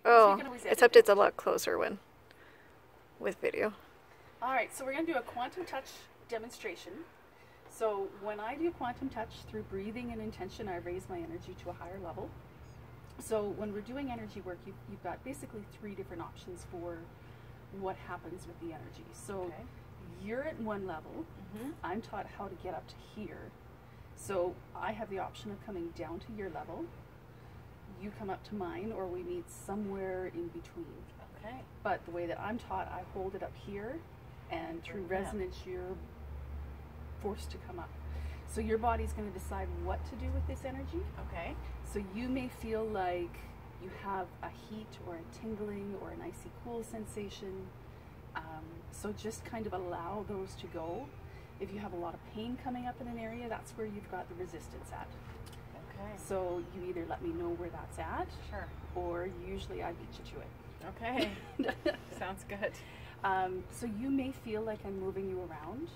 Oh, except it's a lot closer when with video. All right, so we're going to do a quantum touch demonstration. So when I do quantum touch through breathing and intention, I raise my energy to a higher level. So when we're doing energy work, you've got basically 3 different options for what happens with the energy. So you're at one level. I'm taught how to get up to here. So I have the option of coming down to your level. You come up to mine, or we meet somewhere in between. Okay. But the way that I'm taught, I hold it up here, and through resonance, you're forced to come up. So your body's going to decide what to do with this energy. Okay. So you may feel like you have a heat or a tingling or an icy cool sensation. So just kind of allow those to go. If you have a lot of pain coming up in an area, that's where you've got the resistance at. Okay. So you either let me know where that's at, Sure. or usually I beat you to it. Okay. Sounds good. So you may feel like I'm moving you around.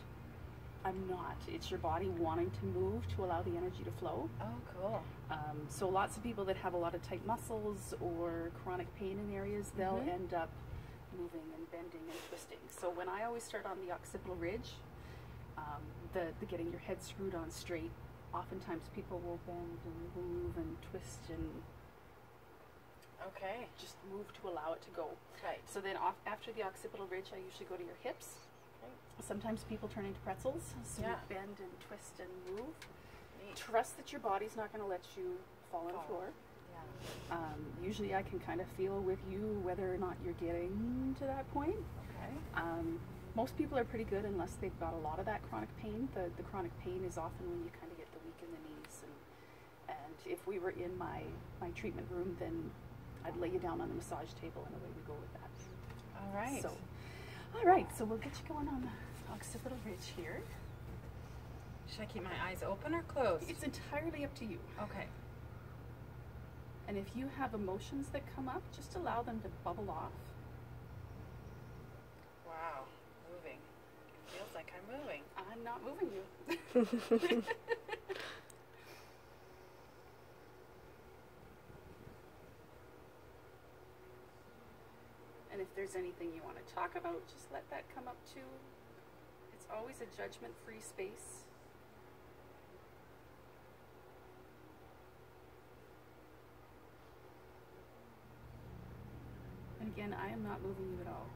I'm not. It's your body wanting to move to allow the energy to flow. Oh, cool. So lots of people that have a lot of tight muscles or chronic pain in areas, they'll end up moving and bending and twisting. So when I always start on the occipital ridge, the getting your head screwed on straight, oftentimes people will bend and move and twist and just move to allow it to go. Right. So then after the occipital ridge, I usually go to your hips. Sometimes people turn into pretzels, so you bend and twist and move. Neat. Trust that your body's not going to let you fall on the floor. Yeah. Usually I can kind of feel with you whether or not you're getting to that point. Okay. Most people are pretty good unless they've got a lot of that chronic pain. The chronic pain is often when you kind of get the weak in the knees. And if we were in my treatment room, then I'd lay you down on the massage table and away we go with that. All right. So, all right, so we'll get you going on the occipital ridge here. Should I keep my eyes open or closed? It's entirely up to you. Okay. And if you have emotions that come up, just allow them to bubble off. Wow. Moving. It feels like I'm moving. I'm not moving you. And if there's anything you want to talk about, just let that come up too. It's always a judgment-free space. And again, I am not moving you at all.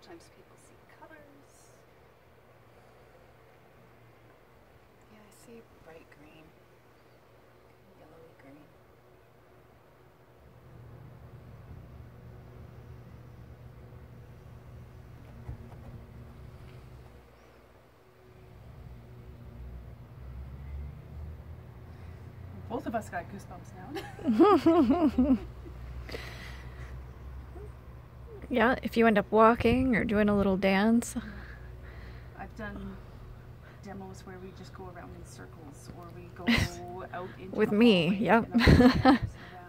Sometimes people see colors. Yeah, I see bright green. Yellowy green. Both of us got goosebumps now. Yeah, if you end up walking or doing a little dance. I've done demos where we just go around in circles, or we go out into With the me, hallway, yep. you know,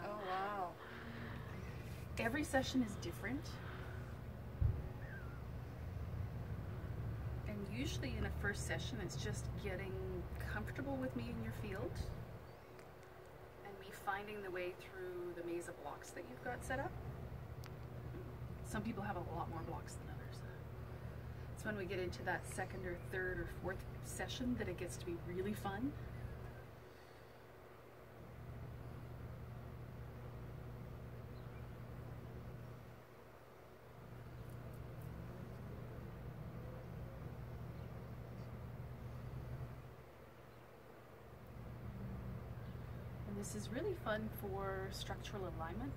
Oh, wow. Every session is different. And usually in a first session, it's just getting comfortable with me in your field and me finding the way through the maze of blocks that you've got set up. Some people have a lot more blocks than others. It's when we get into that second or third or fourth session that it gets to be really fun. This is really fun for structural alignment.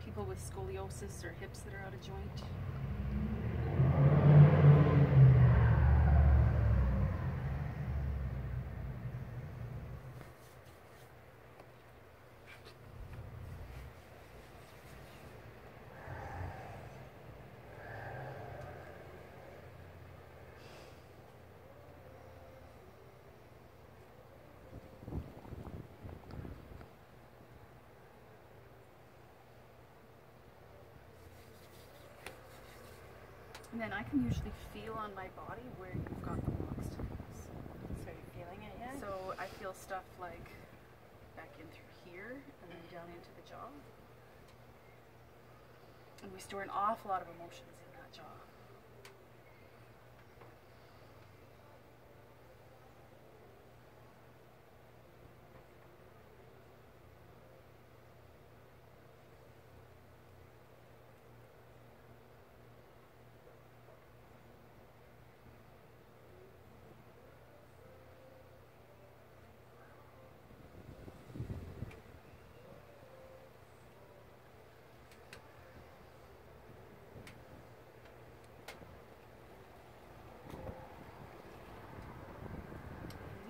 People with scoliosis or hips that are out of joint. And then I can usually feel on my body where you've got the blocks to close. So you're feeling it yet? So I feel stuff like back in through here and then down into the jaw. And we store an awful lot of emotions in that jaw.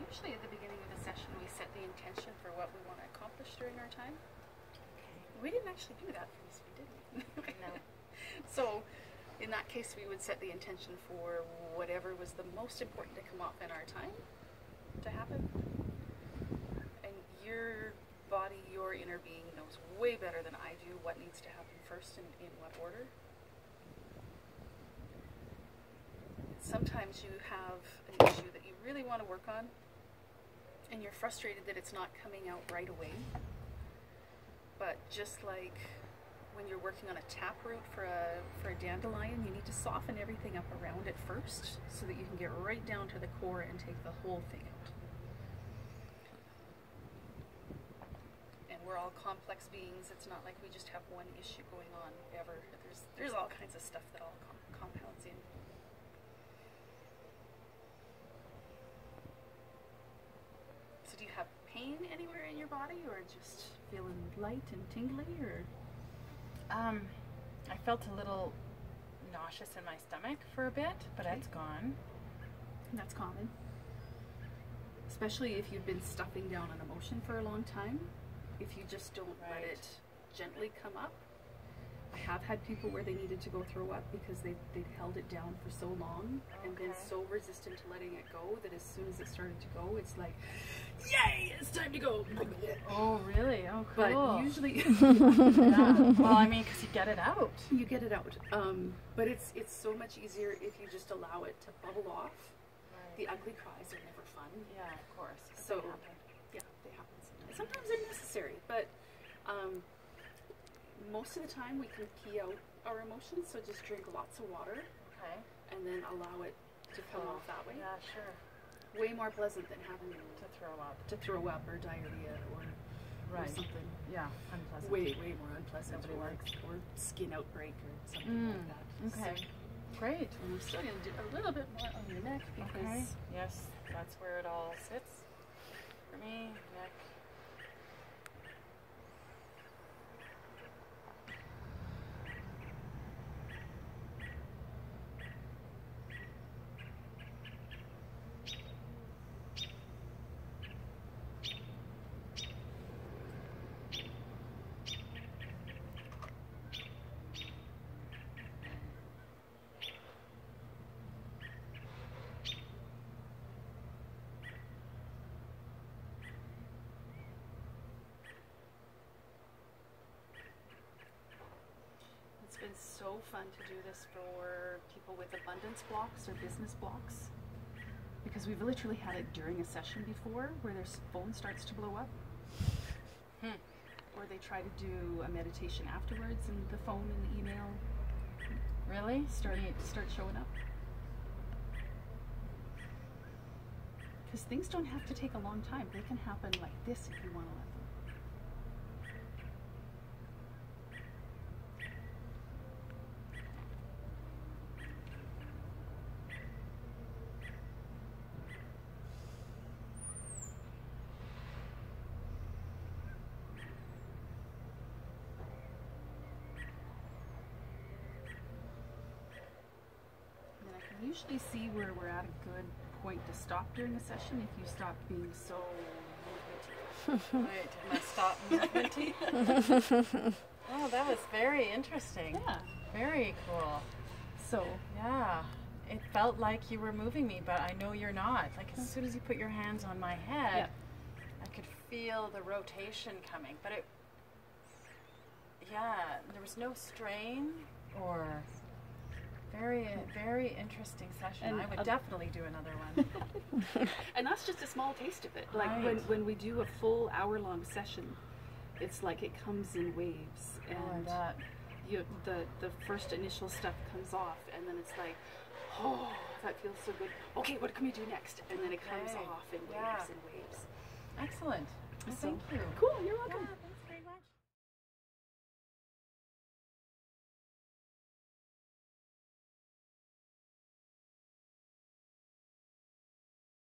Usually at the beginning of the session we set the intention for what we want to accomplish during our time. Okay. We didn't actually do that for this one, did we? No. So in that case we would set the intention for whatever was the most important to come up in our time to happen. And your body, your inner being knows way better than I do what needs to happen first and in what order. Sometimes you have an issue that you really want to work on and you're frustrated that it's not coming out right away. But just like when you're working on a taproot for a dandelion, you need to soften everything up around it first so that you can get right down to the core and take the whole thing out. And we're all complex beings. It's not like we just have one issue going on ever. There's all kinds of stuff that all compounds in. So do you have pain anywhere in your body, or just feeling light and tingly, or? I felt a little nauseous in my stomach for a bit, but Okay. it's gone. That's common. Especially if you've been stuffing down an emotion for a long time. If you just don't let Right. it gently come up. I have had people where they needed to go throw up because they'd held it down for so long and been Okay. so resistant to letting it go that as soon as it started to go, it's like, yay, it's time to go. Oh, really? Oh, cool. But usually Yeah. Well, I mean, because you get it out. you get it out. But it's so much easier if you just allow it to bubble off. Right. The ugly cries are never fun. Yeah, of course. 'Cause So- they happen. Yeah, they happen sometimes. Sometimes they're necessary, but most of the time we can pee out our emotions, so just drink lots of water Okay. and then allow it to come off that way. Yeah, sure. Way more pleasant than having To throw up. to throw up or diarrhea or Right. something Yeah, unpleasant. way more unpleasant, Nobody likes. or skin outbreak or something like that. Okay. So, Great. and I'm still going to do a little bit more on your neck because Okay. Yes, that's where it all sits for me. Neck. it's been so fun to do this for people with abundance blocks or business blocks, because we've literally had it during a session before where their phone starts to blow up, or they try to do a meditation afterwards and the phone and the email Really? start showing up. Because things don't have to take a long time. They can happen like this if you want to let them. usually see where we're at a good point to stop during a session if you stop being so movementy. Wait, am I stop movementy? Oh, that was very interesting. Yeah. Very cool. So Yeah. It felt like you were moving me, but I know you're not. Like as soon as you put your hands on my head, I could feel the rotation coming. But it, there was no strain or very interesting session. And I would definitely do another one. and that's just a small taste of it. Like Right. when we do a full hour-long session, it's like it comes in waves, and the first initial stuff comes off, and then it's like, oh, that feels so good. Okay, what can we do next? And then it comes Okay. off in waves Yeah. and waves. Excellent. Well, So, thank you. Cool, you're welcome. Yeah.